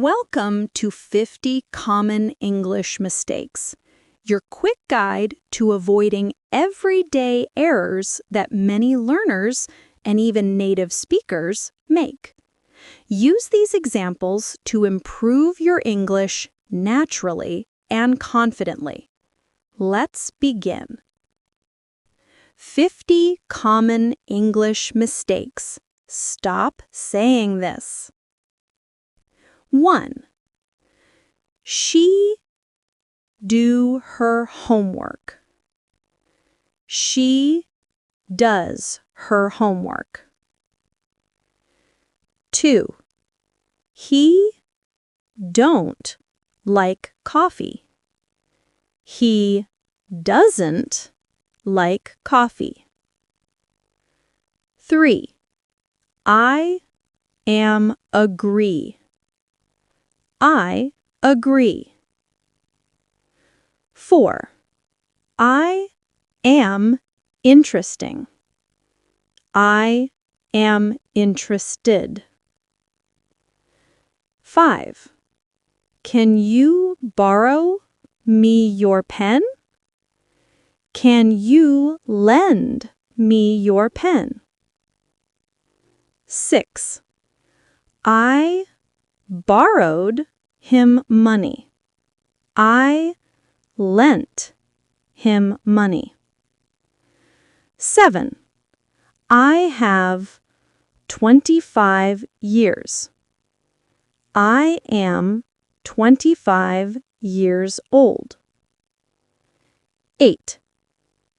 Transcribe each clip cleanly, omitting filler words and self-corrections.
Welcome to 50 Common English Mistakes, your quick guide to avoiding everyday errors that many learners and even native speakers make. Use these examples to improve your English naturally and confidently. Let's begin. 50 Common English Mistakes. Stop saying this. 1. She do her homework. She does her homework. 2. He don't like coffee. He doesn't like coffee. 3. I am agree. I agree. 4. I am interesting. I am interested. 5. Can you borrow me your pen? Can you lend me your pen? 6. I borrowed him money. I lent him money. 7. I have 25 years. I am 25 years old. 8.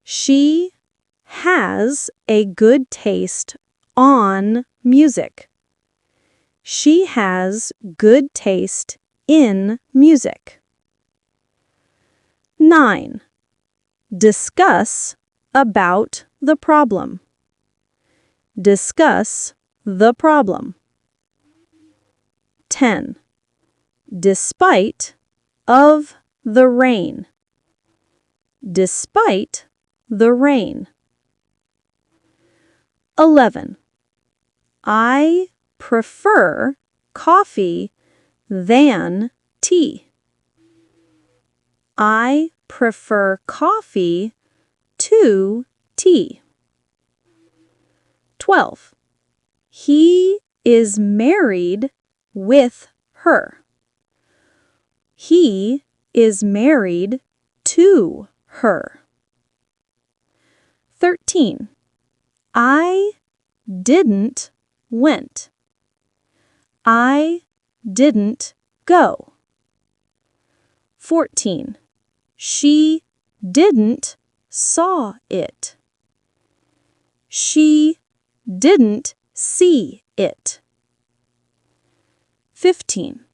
She has a good taste on music. She has good taste in music. 9. Discuss about the problem. Discuss the problem. 10. Despite of the rain. Despite the rain. 11. I prefer coffee than tea. I prefer coffee to tea. 12. He is married with her. He is married to her. 13. I didn't went. I didn't go. 14. She didn't saw it. She didn't see it. 15.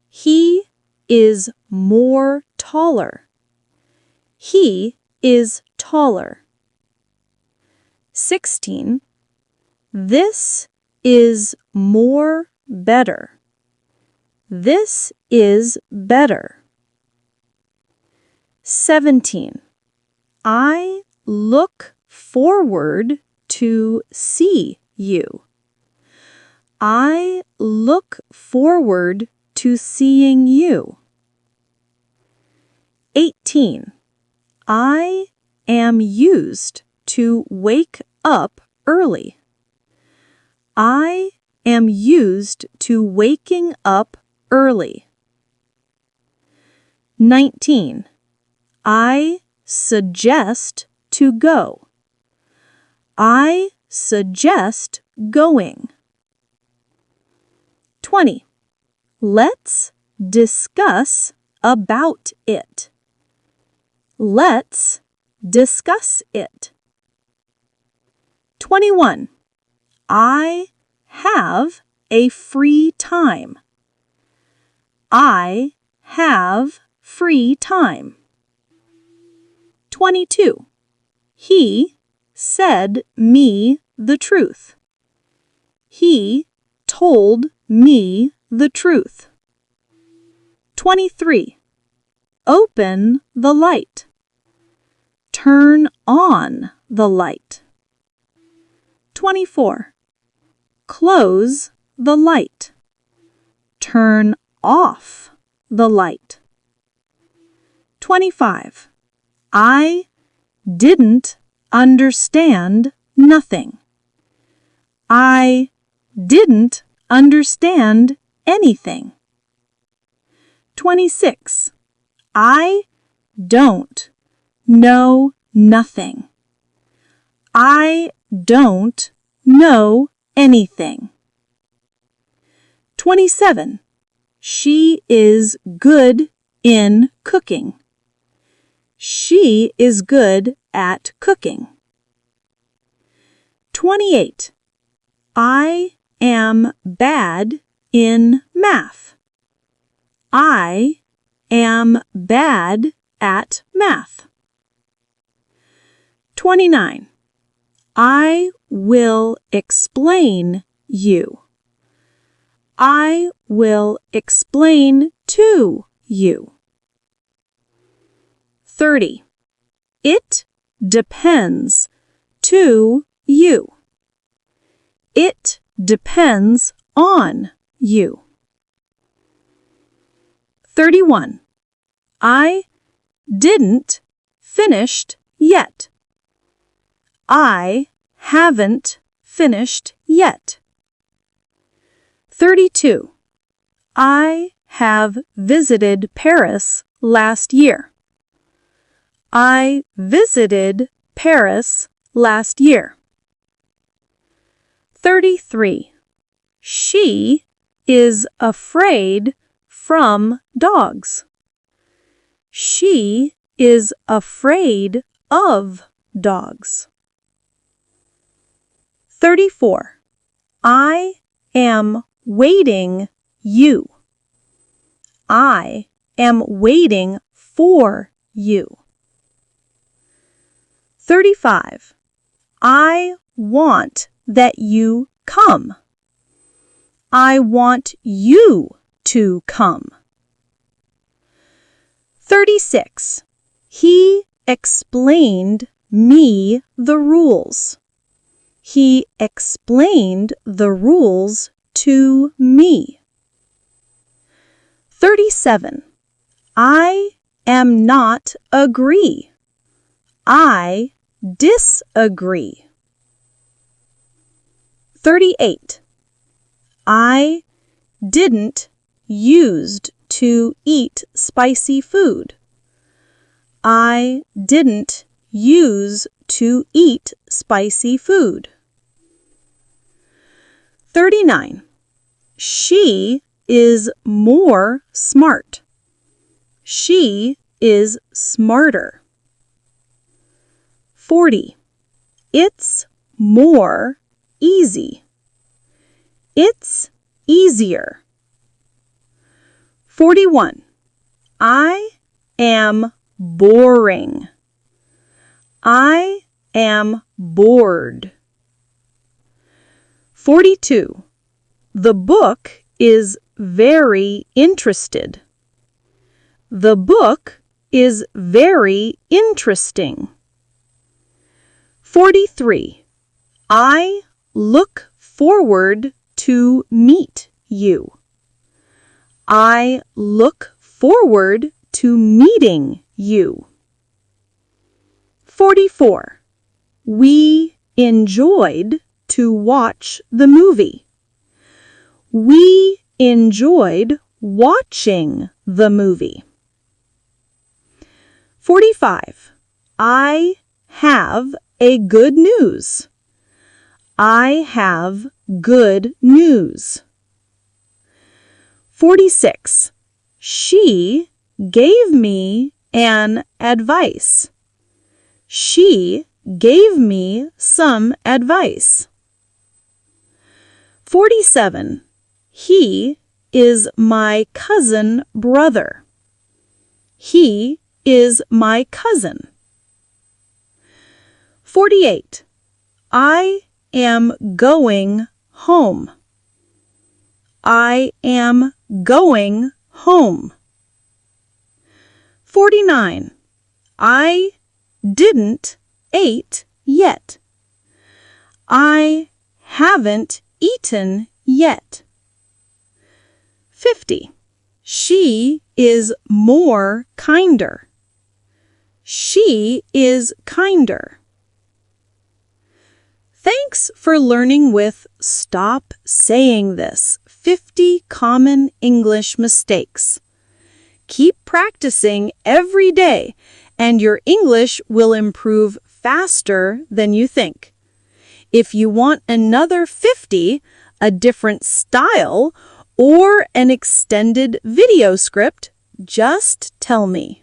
He is more taller. He is taller. 16. This is more better. This is better. 17. I look forward to see you. I look forward to seeing you. 18. I am used to wake up early. I am used to waking up early. 19. I suggest to go. I suggest going. 20. Let's discuss about it. Let's discuss it. 21. I have a free time. I have free time. 22. He said me the truth. He told me the truth. 23. Open the light. Turn on the light. 24. Close the light. Turn off the light. 25. I didn't understand nothing. I didn't understand anything. 26. I don't know nothing. I don't know anything. 27. She is good in cooking. She is good at cooking. 28. I am bad in math. I am bad at math. 29. I will explain you. I will explain to you. 30. It depends to you. It depends on you. 31. I didn't finished yet. I haven't finished yet. 32. I have visited Paris last year. I visited Paris last year. 33. She is afraid from dogs. She is afraid of dogs. 34. I am waiting you. I am waiting for you. 35. I want that you come. I want you to come. 36. He explained me the rules. He explained the rules to me. 37. I am not agree. I disagree. 38. I didn't used to eat spicy food. I didn't use to eat spicy food. 39. She is more smart. She is smarter. 40. It's more easy. It's easier. 41. I am boring. I am bored. 42. The book is very interested. The book is very interesting. 43. I look forward to meet you. I look forward to meeting you. 44. We enjoyed to watch the movie. We enjoyed watching the movie. 45. I have a good news. I have good news. 46. She gave me an advice. She gave me some advice. 47. He is my cousin brother. He is my cousin. 48. I am going home. I am going home. 49. I didn't eat yet. I haven't eaten yet. 50. She is more kinder. She is kinder. Thanks for learning with Stop Saying This: 50 Common English Mistakes. Keep practicing every day, and your English will improve faster than you think. If you want another 50, a different style, or an extended video script, just tell me.